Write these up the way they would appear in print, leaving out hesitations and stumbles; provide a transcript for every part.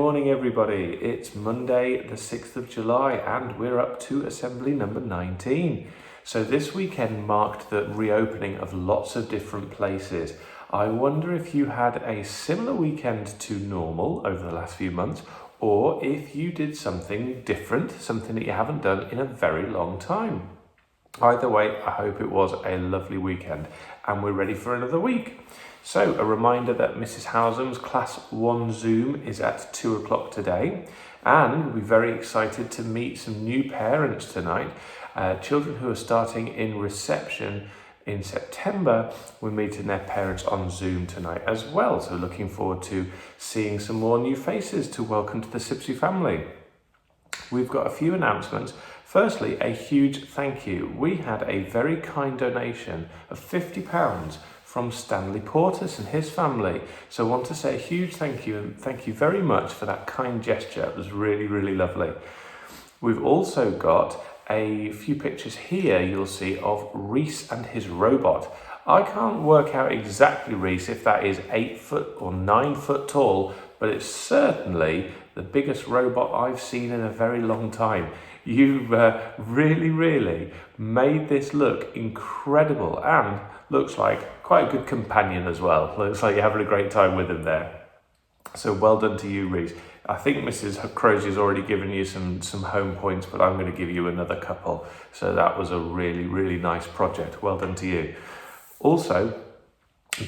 morning everybody. It's Monday the 6th of July and we're up to assembly number 19. So this weekend marked the reopening of lots of different places. I wonder if you had a similar weekend to normal over the last few months, or if you did something different, something that you haven't done in a very long time. Either way, I hope it was a lovely weekend and we're ready for another week. So a reminder that Mrs. Housem's Class 1 Zoom is at 2 o'clock today, and we're very excited to meet some new parents tonight. Children who are starting in reception in September, we're meeting their parents on Zoom tonight as well. So looking forward to seeing some more new faces to welcome to the Sibsey family. We've got a few announcements. Firstly, a huge thank you. We had a very kind donation of £50 from Stanley Portis and his family. So I want to say a huge thank you, and thank you very much for that kind gesture. It was really, really lovely. We've also got a few pictures here you'll see of Reese and his robot. I can't work out exactly, Reese, if that is 8 foot or 9 foot tall, but it's certainly the biggest robot I've seen in a very long time. You've really made this look incredible and looks like quite a good companion as well. Looks like you're having a great time with him there. So well done to you, Reese. I think Mrs. Crozier's already given you some home points, but I'm going to give you another couple. So that was a really nice project. Well done to you. Also,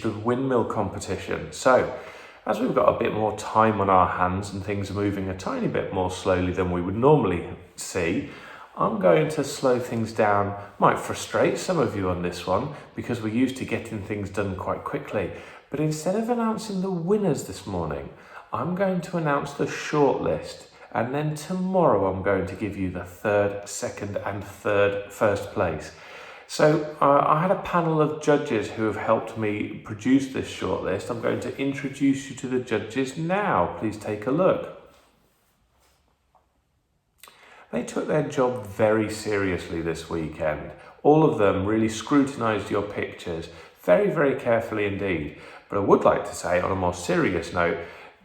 the windmill competition. So, as we've got a bit more time on our hands and things are moving a tiny bit more slowly than we would normally see, I'm going to slow things down. Might frustrate some of you on this one because we're used to getting things done quite quickly. But instead of announcing the winners this morning, I'm going to announce the shortlist. And then tomorrow I'm going to give you the third, second and first place. So I had a panel of judges who have helped me produce this shortlist. I'm going to introduce you to the judges now. Please take a look. They took their job very seriously this weekend. All of them really scrutinised your pictures very carefully indeed. But I would like to say, on a more serious note,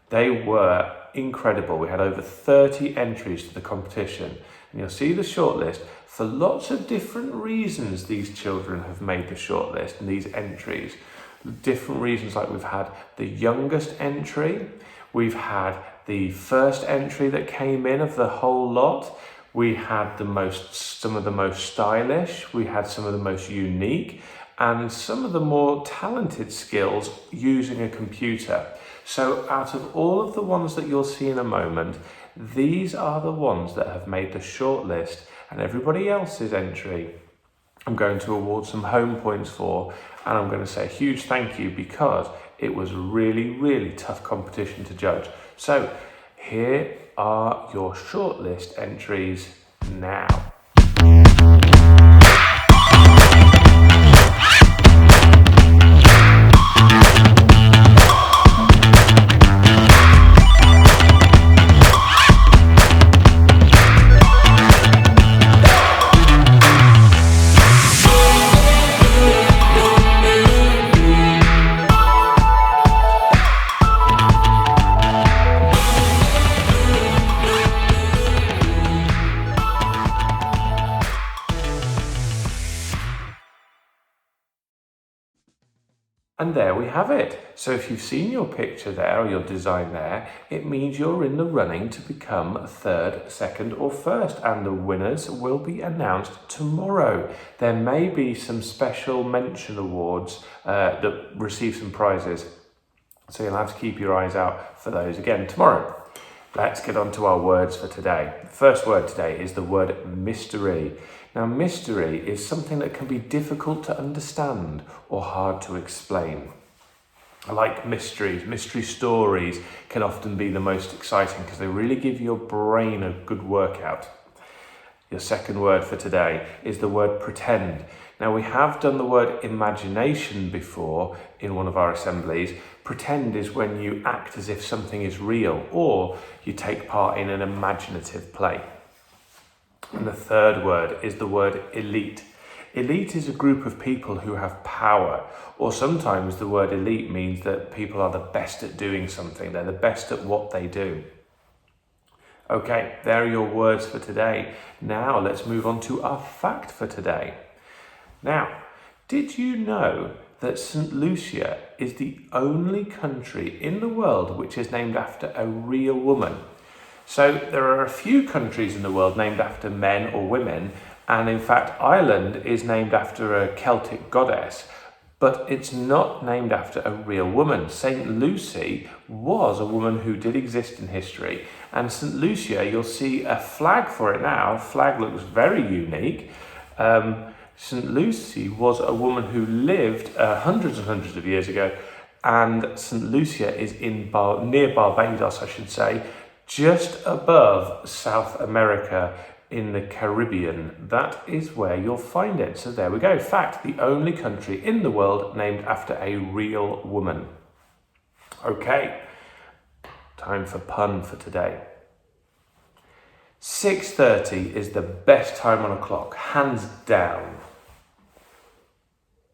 they were incredible. We had over 30 entries to the competition. And you'll see the shortlist. For lots of different reasons, these children have made the shortlist and these entries. Different reasons, like we've had the youngest entry, we've had the first entry that came in of the whole lot, we had some of the most stylish, we had some of the most unique, and some of the more talented skills using a computer. So out of all of the ones that you'll see in a moment, these are the ones that have made the shortlist, and everybody else's entry I'm going to award some home points for, and I'm going to say a huge thank you because it was really tough competition to judge. So here are your shortlist entries now. And there we have it. So if you've seen your picture there or your design there, it means you're in the running to become third, second or first, and the winners will be announced tomorrow. There may be some special mention awards that receive some prizes, so you'll have to keep your eyes out for those again tomorrow. Let's get on to our words for today. The first word today is the word mystery. Now, mystery is something that can be difficult to understand or hard to explain. I like mysteries. Mystery stories can often be the most exciting because they really give your brain a good workout. Your second word for today is the word pretend. Now, we have done the word imagination before in one of our assemblies. Pretend is when you act as if something is real or you take part in an imaginative play. And the third word is the word elite. Elite is a group of people who have power, or sometimes the word elite means that people are the best at doing something. They're the best at what they do. Okay, there are your words for today. Now let's move on to our fact for today. Now, did you know that St. Lucia is the only country in the world which is named after a real woman? So there are a few countries in the world named after men or women, and in fact Ireland is named after a Celtic goddess, but it's not named after a real woman. St. Lucy was a woman who did exist in history, and St. Lucia, you'll see a flag for it now. The flag looks very unique. St. Lucy was a woman who lived hundreds and hundreds of years ago, and St. Lucia is near Barbados, I should say, just above South America in the Caribbean. That is where you'll find it. So there we go. Fact, the only country in the world named after a real woman. Okay, time for pun for today. 6:30 is the best time on a clock, hands down.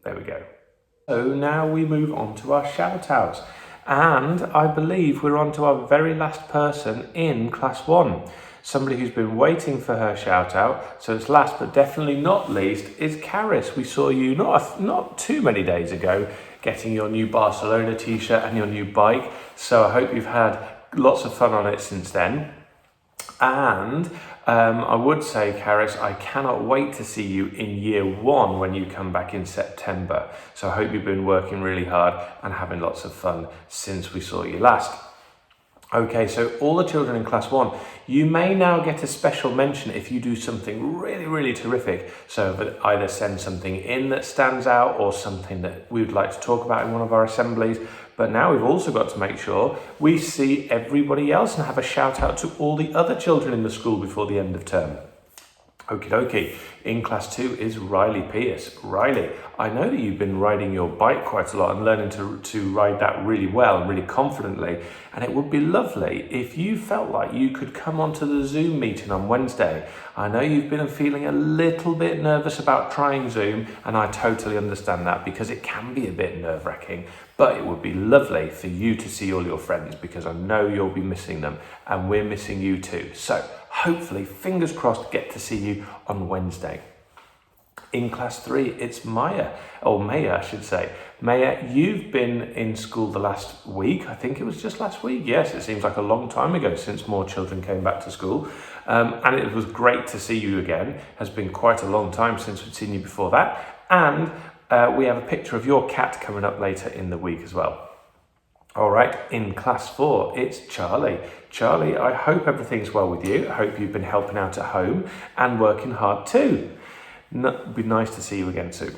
There we go. So now we move on to our shout outs. And I believe we're on to our very last person in class 1. Somebody who's been waiting for her shout out. So it's last but definitely not least is Caris. We saw you not too many days ago getting your new Barcelona t-shirt and your new bike. So I hope you've had lots of fun on it since then. And I would say, Caris, I cannot wait to see you in year 1 when you come back in September. So I hope you've been working really hard and having lots of fun since we saw you last. Okay, so all the children in class 1, you may now get a special mention if you do something really, really terrific. So that either send something in that stands out or something that we would like to talk about in one of our assemblies. But now we've also got to make sure we see everybody else and have a shout out to all the other children in the school before the end of term. Okie dokie. In class 2 is Riley Pierce. Riley, I know that you've been riding your bike quite a lot and learning to ride that really well and really confidently. And it would be lovely if you felt like you could come onto the Zoom meeting on Wednesday. I know you've been feeling a little bit nervous about trying Zoom, and I totally understand that because it can be a bit nerve-wracking. But it would be lovely for you to see all your friends because I know you'll be missing them and we're missing you too. So hopefully, fingers crossed, get to see you on Wednesday. In class 3, it's Maya, I should say. Maya, you've been in school the last week. I think it was just last week. Yes, it seems like a long time ago since more children came back to school. And it was great to see you again. It has been quite a long time since we'd seen you before that. And we have a picture of your cat coming up later in the week as well. All right, in class 4, it's Charlie. Charlie, I hope everything's well with you. I hope you've been helping out at home and working hard too. It'd be nice to see you again soon.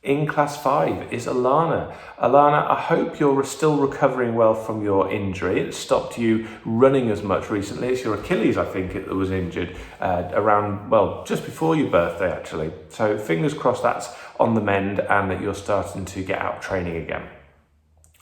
In class 5 is Alana. Alana, I hope you're still recovering well from your injury. It stopped you running as much recently. It's your Achilles, I think, that was injured just before your birthday, actually. So fingers crossed that's on the mend and that you're starting to get out training again.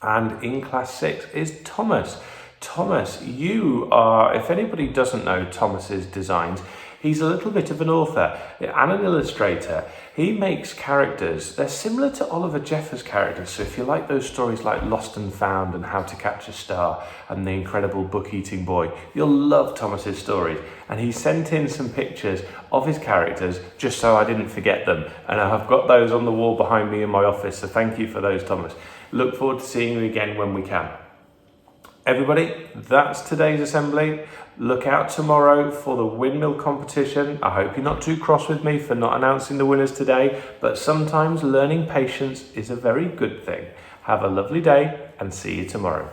And in class 6 is Thomas. Thomas, you are, if anybody doesn't know Thomas's designs, he's a little bit of an author and an illustrator. He makes characters. They're similar to Oliver Jeffers' characters. So if you like those stories like Lost and Found and How to Catch a Star and The Incredible Book-Eating Boy, you'll love Thomas's stories. And he sent in some pictures of his characters just so I didn't forget them. And I've got those on the wall behind me in my office. So thank you for those, Thomas. Look forward to seeing you again when we can. Everybody, that's today's assembly. Look out tomorrow for the windmill competition. I hope you're not too cross with me for not announcing the winners today, but sometimes learning patience is a very good thing. Have a lovely day and see you tomorrow.